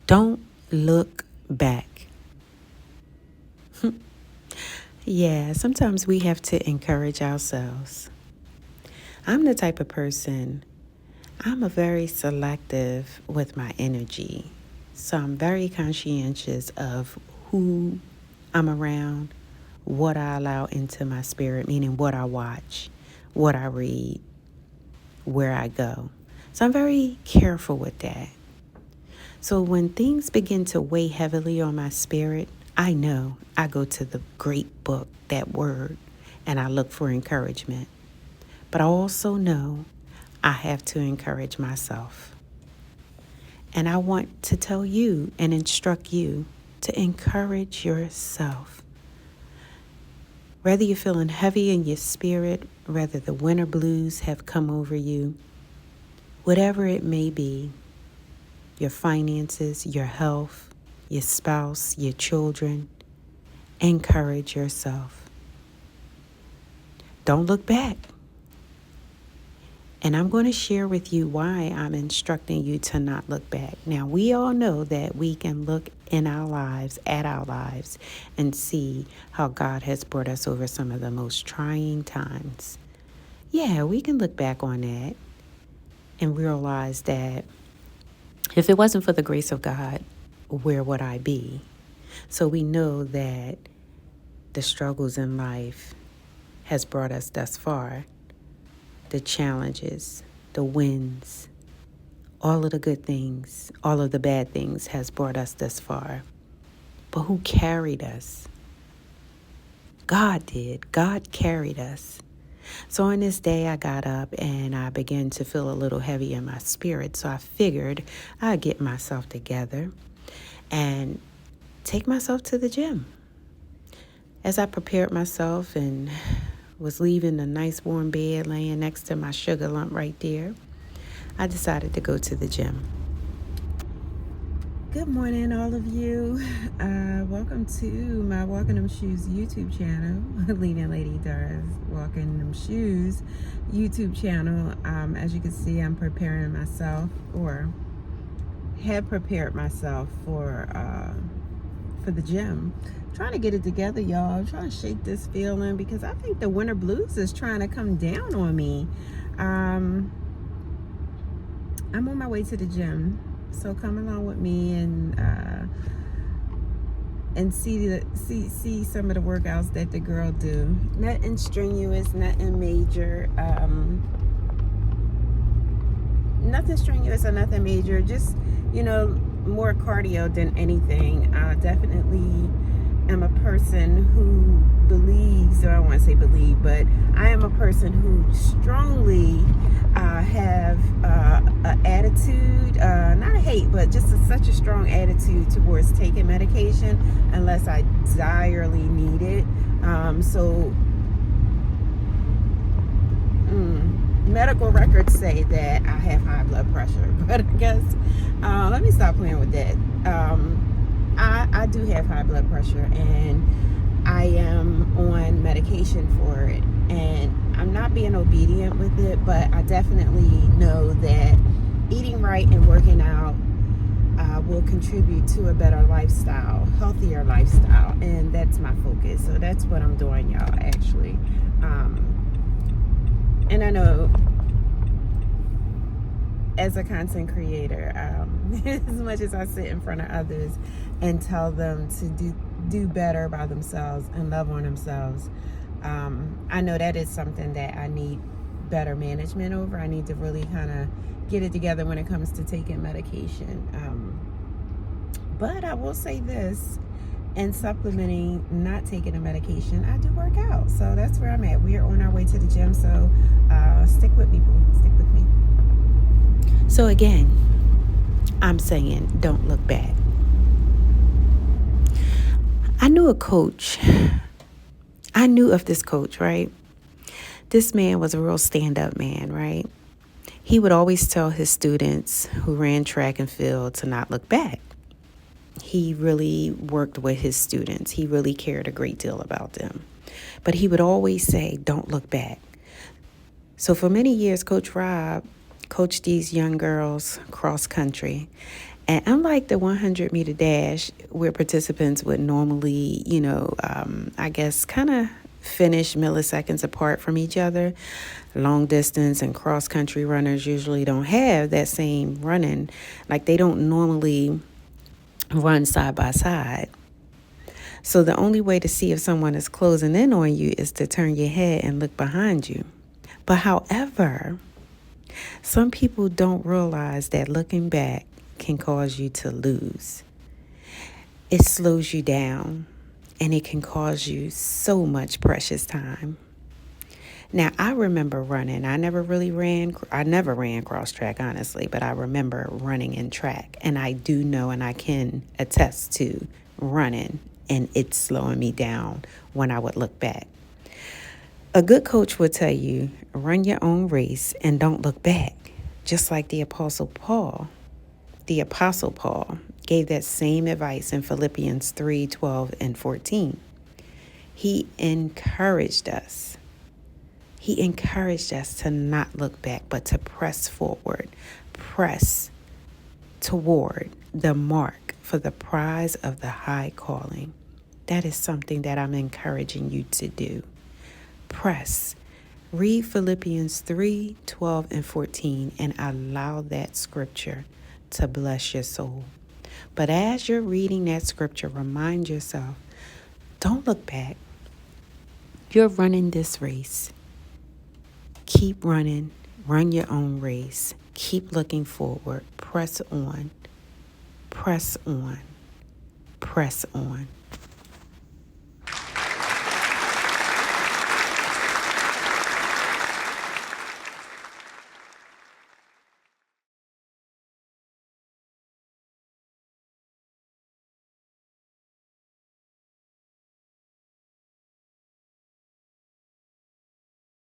Don't look back. Yeah, sometimes we have to encourage ourselves. I'm the type of person, I'm a very selective with my energy. So I'm very conscientious of who I'm around, what I allow into my spirit, meaning what I watch, what I read, where I go. So I'm very careful with that. So when things begin to weigh heavily on my spirit, I know I go to the great book, that word, and I look for encouragement. But I also know I have to encourage myself. And I want to tell you and instruct you to encourage yourself. Whether you're feeling heavy in your spirit, whether the winter blues have come over you, whatever it may be, your finances, your health, your spouse, your children, encourage yourself. Don't look back. And I'm going to share with you why I'm instructing you to not look back. Now, we all know that we can look in our lives, at our lives, and see how God has brought us over some of the most trying times. Yeah, we can look back on that and realize that if it wasn't for the grace of God, where would I be? So we know that the struggles in life has brought us thus far. The challenges, the wins, all of the good things, all of the bad things has brought us this far. But who carried us? God did. God carried us. So on this day, I got up and I began to feel a little heavy in my spirit. So I figured I'd get myself together and take myself to the gym. As I prepared myself and was leaving a nice warm bed laying next to my sugar lump right there, I decided to go to the gym. Good morning, all of you. Welcome to my Walking Them Shoes YouTube channel, Lady Dar's Walking Them Shoes YouTube channel. As you can see, I'm preparing myself, or have prepared myself for the gym. Trying to get it together, y'all. I'm trying to shake this feeling because I think the winter blues is trying to come down on me. I'm on my way to the gym, so come along with me and see some of the workouts that the girl do. Nothing strenuous, nothing major. Nothing strenuous or nothing major. Just, more cardio than anything. I definitely am a person who believes, or I don't want to say believe, but I am a person who strongly have an attitude, not a hate, but just such a strong attitude towards taking medication unless I direly need it. Medical records say that I have high blood pressure, but I guess let me stop playing with that. I do have high blood pressure, and I am on medication for it, and I'm not being obedient with it, but I definitely know that eating right and working out will contribute to a better lifestyle, healthier lifestyle, and that's my focus. So that's what I'm doing, y'all, actually. And I know as a content creator, as much as I sit in front of others and tell them to do better by themselves and love on themselves, I know that is something that I need better management over. I need to really kind of get it together when it comes to taking medication. But I will say this, in supplementing not taking a medication, I do work out. So that's where I'm at. We are on our way to the gym, so stick with me, boo. Stick with me. So again, I'm saying don't look back. I knew of this coach, right? This man was a real stand-up man, right? He would always tell his students who ran track and field to not look back. He really worked with his students. He really cared a great deal about them. But he would always say, don't look back. So for many years, Coach Rob coached these young girls cross country. And unlike the 100-meter dash, where participants would normally, I guess, kind of finish milliseconds apart from each other, long distance and cross country runners usually don't have that same running. Like, they don't normally run side by side. So the only way to see if someone is closing in on you is to turn your head and look behind you. But however, some people don't realize that looking back can cause you to lose. It slows you down, and it can cause you so much precious time. Now, I remember running. I never ran cross track, honestly, but I remember running in track. And I do know, and I can attest to running, and it's slowing me down when I would look back. A good coach would tell you, run your own race and don't look back. Just like the Apostle Paul. The Apostle Paul gave that same advice in Philippians 3:12 and 14. He encouraged us. He encouraged us to not look back, but to press forward, press toward the mark for the prize of the high calling. That is something that I'm encouraging you to do. Press. Read Philippians 3:12 and 14 and allow that scripture to bless your soul. But as you're reading that scripture, remind yourself, don't look back. You're running this race. Keep running. Run your own race. Keep looking forward. Press on. Press on. Press on.